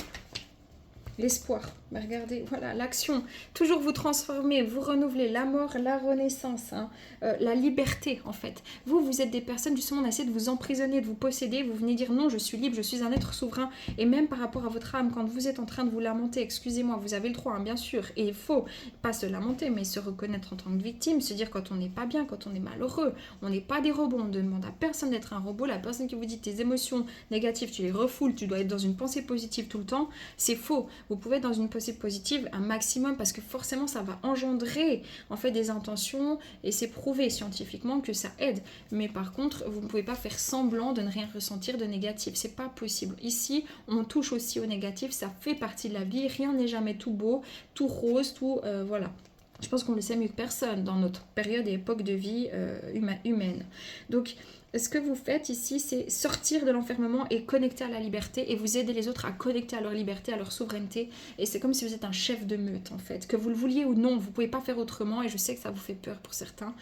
L'espoir, bah regardez, voilà, l'action, toujours vous transformer, vous renouveler, la mort, la renaissance, hein, la liberté en fait. Vous êtes des personnes, justement, on essaie de vous emprisonner, de vous posséder, vous venez dire non, je suis libre, je suis un être souverain. Et même par rapport à votre âme, quand vous êtes en train de vous lamenter, excusez-moi, vous avez le droit, hein, bien sûr, et il faut pas se lamenter, mais se reconnaître en tant que victime, se dire quand on n'est pas bien, quand on est malheureux, on n'est pas des robots, on ne demande à personne d'être un robot, la personne qui vous dit tes émotions négatives, tu les refoules, tu dois être dans une pensée positive tout le temps, c'est faux. Vous pouvez être dans une pensée positive un maximum parce que forcément ça va engendrer en fait des intentions et c'est prouvé scientifiquement que ça aide. Mais par contre, vous ne pouvez pas faire semblant de ne rien ressentir de négatif. C'est pas possible. Ici, on touche aussi au négatif. Ça fait partie de la vie. Rien n'est jamais tout beau, tout rose, tout voilà. Je pense qu'on le sait mieux que personne dans notre période et époque de vie humaine. Donc, ce que vous faites ici, c'est sortir de l'enfermement et connecter à la liberté et vous aider les autres à connecter à leur liberté, à leur souveraineté. Et c'est comme si vous êtes un chef de meute, en fait. Que vous le vouliez ou non, vous ne pouvez pas faire autrement et je sais que ça vous fait peur pour certains.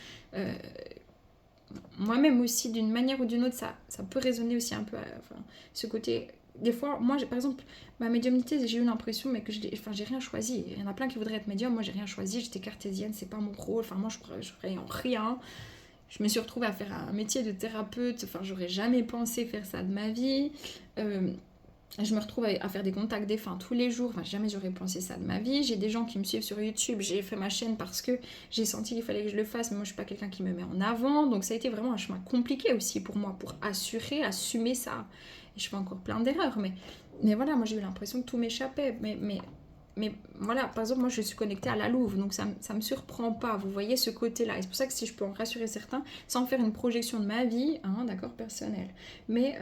Moi-même aussi, d'une manière ou d'une autre, ça peut résonner aussi un peu, ce côté... Des fois, moi, par exemple, ma médiumnité, j'ai eu l'impression mais que j'ai rien choisi. Il y en a plein qui voudraient être médium, moi, j'ai rien choisi, j'étais cartésienne, c'est pas mon rôle. Enfin, moi, je ferais en rien. Je me suis retrouvée à faire un métier de thérapeute, enfin, j'aurais jamais pensé faire ça de ma vie. Je me retrouve à faire des contacts défunts tous les jours, enfin, jamais j'aurais pensé ça de ma vie. J'ai des gens qui me suivent sur YouTube, j'ai fait ma chaîne parce que j'ai senti qu'il fallait que je le fasse, mais moi je suis pas quelqu'un qui me met en avant, donc ça a été vraiment un chemin compliqué aussi pour moi, pour assumer ça. Et je fais encore plein d'erreurs, mais voilà, moi j'ai eu l'impression que tout m'échappait, mais voilà, par exemple, moi je suis connectée à la Louve, donc ça me surprend pas, vous voyez ce côté-là. Et c'est pour ça que si je peux en rassurer certains, sans faire une projection de ma vie, hein, d'accord, personnelle. Mais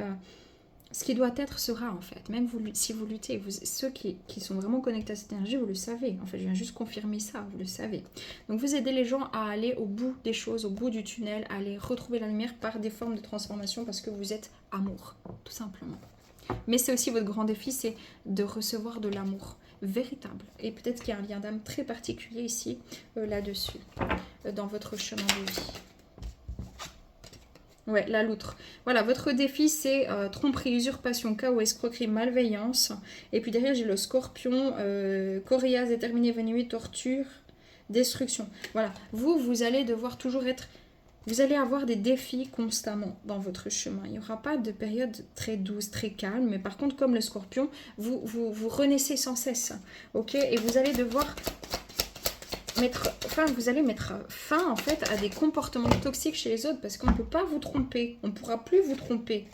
ce qui doit être sera en fait, même si vous luttez, ceux qui sont vraiment connectés à cette énergie, vous le savez. En fait, je viens juste confirmer ça, vous le savez. Donc vous aidez les gens à aller au bout des choses, au bout du tunnel, à aller retrouver la lumière par des formes de transformation parce que vous êtes amour, tout simplement. Mais c'est aussi votre grand défi, c'est de recevoir de l'amour véritable. Et peut-être qu'il y a un lien d'âme très particulier ici, là-dessus, dans votre chemin de vie. Ouais, la loutre. Voilà, votre défi, c'est tromperie, usurpation, chaos, escroquerie, malveillance. Et puis derrière, j'ai le scorpion, coriace, déterminé, venimeux, torture, destruction. Voilà, vous allez devoir toujours être... Vous allez avoir des défis constamment dans votre chemin. Il n'y aura pas de période très douce, très calme. Mais par contre, comme le scorpion, vous renaissez sans cesse. Ok? Et vous allez devoir mettre fin en fait à des comportements toxiques chez les autres parce qu'on ne peut pas vous tromper. On ne pourra plus vous tromper.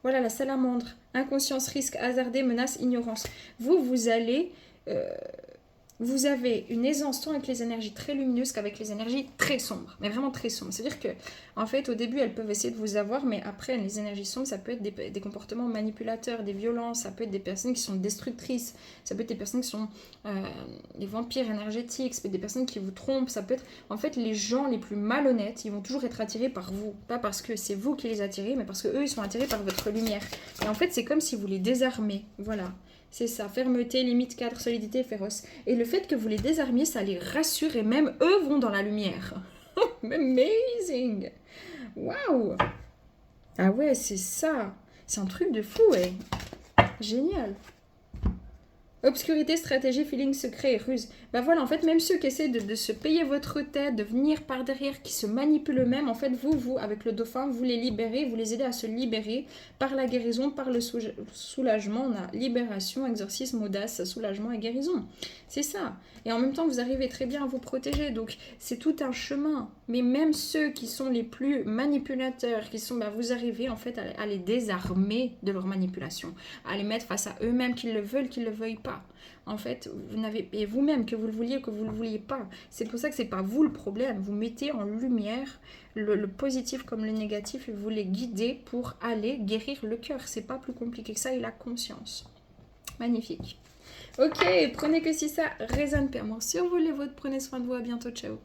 Voilà, la salamandre. Inconscience, risque, hasardé, menace, ignorance. Vous allez... vous avez une aisance tant avec les énergies très lumineuses qu'avec les énergies très sombres, mais vraiment très sombres. C'est-à-dire que, en fait, au début, elles peuvent essayer de vous avoir, mais après, les énergies sombres, ça peut être des comportements manipulateurs, des violences, ça peut être des personnes qui sont destructrices, ça peut être des personnes qui sont des vampires énergétiques, ça peut être des personnes qui vous trompent, ça peut être... En fait, les gens les plus malhonnêtes, ils vont toujours être attirés par vous. Pas parce que c'est vous qui les attirez, mais parce qu'eux, ils sont attirés par votre lumière. Et en fait, c'est comme si vous les désarmez. Voilà. C'est ça, fermeté, limite, cadre, solidité, féroce. Et le fait que vous les désarmiez, ça les rassure et même eux vont dans la lumière. Amazing! Waouh! Ah ouais, c'est ça. C'est un truc de fou, ouais. Génial. Obscurité, stratégie, feeling, secret et ruse. Bah voilà, en fait, même ceux qui essaient de se payer votre tête, de venir par derrière, qui se manipulent eux-mêmes, en fait, vous, avec le dauphin, vous les libérez, vous les aidez à se libérer par la guérison, par le soulagement. On a libération, exorcisme, audace, soulagement et guérison. C'est ça. Et en même temps, vous arrivez très bien à vous protéger. Donc, c'est tout un chemin. Mais même ceux qui sont les plus manipulateurs, vous arrivez en fait à les désarmer de leur manipulation, à les mettre face à eux-mêmes, qu'ils le veulent, qu'ils le veuillent pas. pas. En fait, vous n'avez, et vous-même, que vous le vouliez, que vous le vouliez pas. C'est pour ça que c'est pas vous le problème. Vous mettez en lumière le positif comme le négatif et vous les guidez pour aller guérir le cœur. C'est pas plus compliqué que ça et la conscience. Magnifique. Ok, prenez que si ça résonne purement sur vous les vôtres. Prenez soin de vous. À bientôt. Ciao.